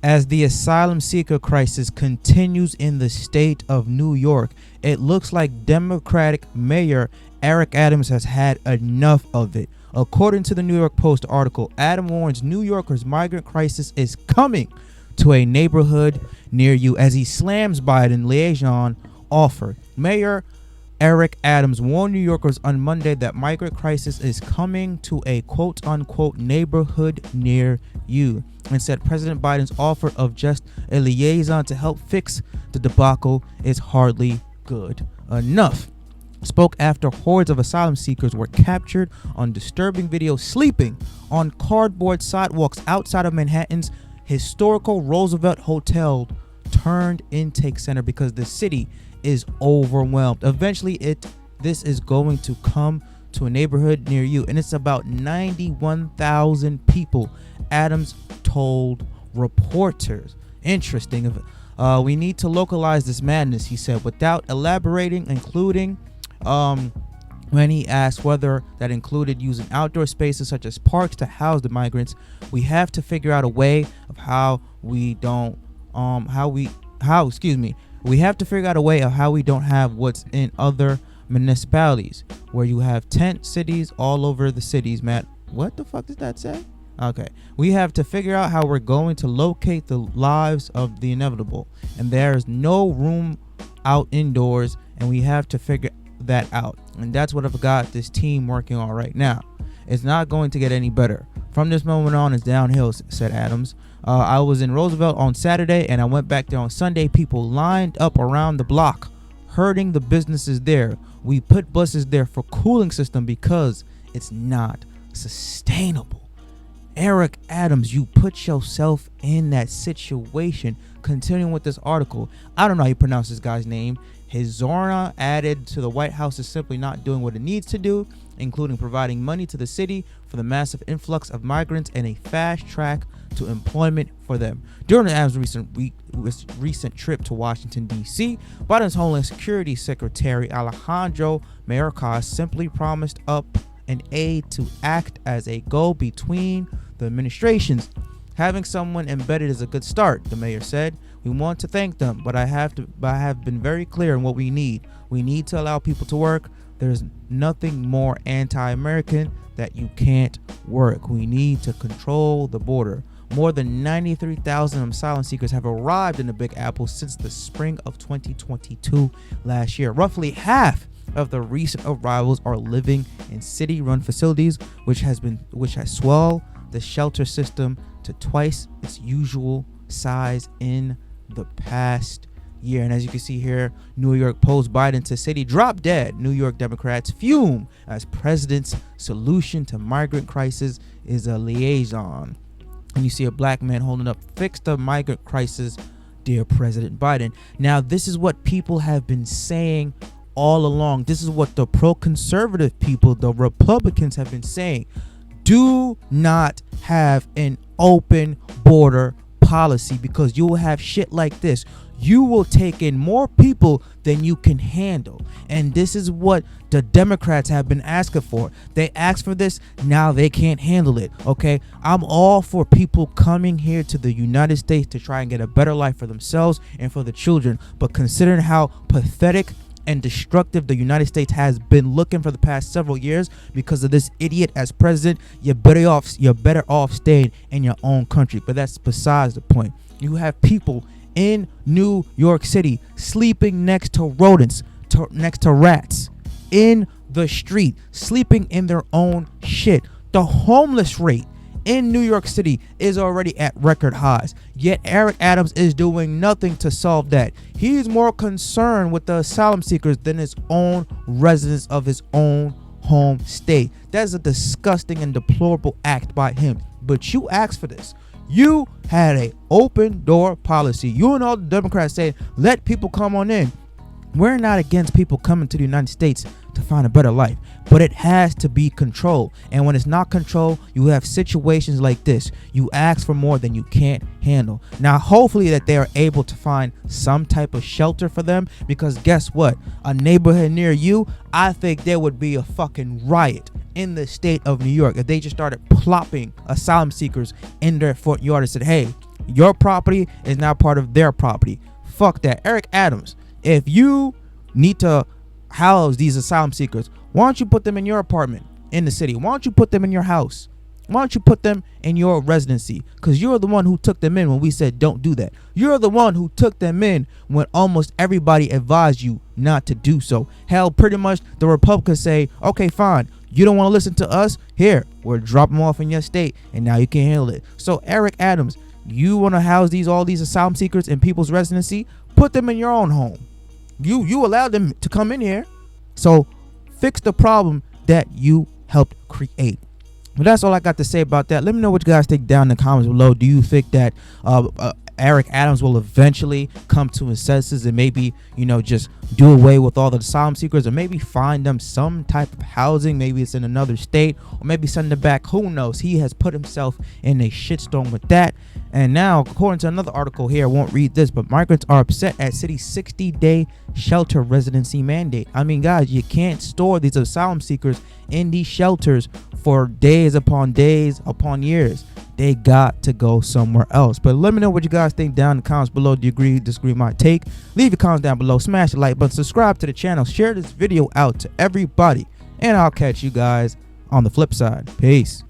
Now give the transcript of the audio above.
As the asylum seeker crisis continues in the state of New York, it looks like Democratic Mayor Eric Adams has had enough of it. According to the New York Post article, Adam warns New Yorkers' migrant crisis is coming to a neighborhood near you as he slams Biden liaison offer. Mayor Eric Adams warned New Yorkers on Monday that migrant crisis is coming to a quote-unquote neighborhood near you, and said President Biden's offer of just a liaison to help fix the debacle is hardly good enough. Spoke after hordes of asylum seekers were captured on disturbing video sleeping on cardboard sidewalks outside of Manhattan's historical Roosevelt Hotel turned intake center because the city is overwhelmed. Eventually this is going to come to a neighborhood near you, and it's about 91,000 people, Adams told reporters. Interesting. We need to localize this madness, he said, without elaborating, including when he asked whether that included using outdoor spaces such as parks to house the migrants. We have to figure out a way of we have to figure out a way of how we don't have what's in other municipalities where you have tent cities all over the cities. Matt, what the fuck does that say? Okay, we have to figure out how we're going to locate the lives of the inevitable, and there's no room out indoors, and we have to figure that out, and that's what I've got this team working on right now. It's not going to get any better. From this moment on, it's downhill, said Adams. I was in Roosevelt on Saturday, and I went back there on Sunday. People lined up around the block, hurting the businesses there. We put buses there for cooling system because it's not sustainable. Eric Adams, you put yourself in that situation. Continuing with this article, I don't know how you pronounce this guy's name. His Zorna added to the White House is simply not doing what it needs to do, including providing money to the city for the massive influx of migrants and a fast track to employment for them. During Adams' recent trip to Washington, D.C., Biden's Homeland Security Secretary Alejandro Mayorkas simply promised up an aid to act as a go-between the administrations. Having someone embedded is a good start, the mayor said. We want to thank them, but I have been very clear on what we need. We need to allow people to work. There's nothing more anti-American that you can't work. We need to control the border. More than 93,000 asylum seekers have arrived in the Big Apple since the spring of 2022 last year. Roughly half of the recent arrivals are living in city-run facilities, which has swelled the shelter system to twice its usual size in the past year. And as you can see here, New York Post, Biden to city drop dead. New York Democrats fume as president's solution to migrant crisis is a liaison. And you see a black man holding up, fix the migrant crisis, dear President Biden. Now, this is what people have been saying all along. This is what the pro-conservative people, the Republicans, have been saying. Do not have an open border policy, because you will have shit like this. You will take in more people than you can handle. And this is what the Democrats have been asking for. They asked for this, now they can't handle it. Okay, I'm all for people coming here to the United States to try and get a better life for themselves and for the children. But considering how pathetic and destructive the United States has been looking for the past several years because of this idiot as president, you're better off staying in your own country. But that's besides the point. You have people in New York City sleeping next to rodents, next to rats, in the street, sleeping in their own shit. The homeless rate in New York City is already at record highs, yet Eric Adams is doing nothing to solve that. He's more concerned with the asylum seekers than his own residents of his own home state. That's a disgusting and deplorable act by him. But you asked for this. You had an open door policy. You and all the Democrats say, let people come on in. We're not against people coming to the United States to find a better life, but it has to be controlled. And when it's not controlled, you have situations like this. You ask for more than you can't handle. Now, hopefully that they are able to find some type of shelter for them, because guess what? A neighborhood near you, I think there would be a fucking riot in the state of New York if they just started plopping asylum seekers in their front yard and said, hey, Your property is now part of their property. Fuck that. Eric Adams, if you need to house these asylum seekers, why don't you put them in your apartment in the city? Why don't you put them in your house? Why don't you put them in your residency? Because you're the one who took them in when we said don't do that. You're the one who took them in when almost everybody advised you not to do so. Hell, pretty much the Republicans say, okay, fine, you don't want to listen to us? Here, we'll drop them off in your state, and now you can handle it. So Eric Adams, you want to house all these asylum seekers in people's residency? Put them in your own home. You allowed them to come in here. So fix the problem that you helped create. But that's all I got to say about that. Let me know what you guys think down in the comments below. Do you think that Eric Adams will eventually come to his senses and maybe, just do away with all the asylum seekers, or maybe find them some type of housing? Maybe it's in another state, or maybe send them back. Who knows? He has put himself in a shitstorm with that. And now, according to another article here, I won't read this, but migrants are upset at city's 60-day shelter residency mandate. I mean, guys, you can't store these asylum seekers in these shelters for days upon years. They got to go somewhere else. But let me know what you guys think down in the comments below. Do you agree, disagree with my take? Leave your comments down below. Smash the like button. Subscribe to the channel. Share this video out to everybody. And I'll catch you guys on the flip side. Peace.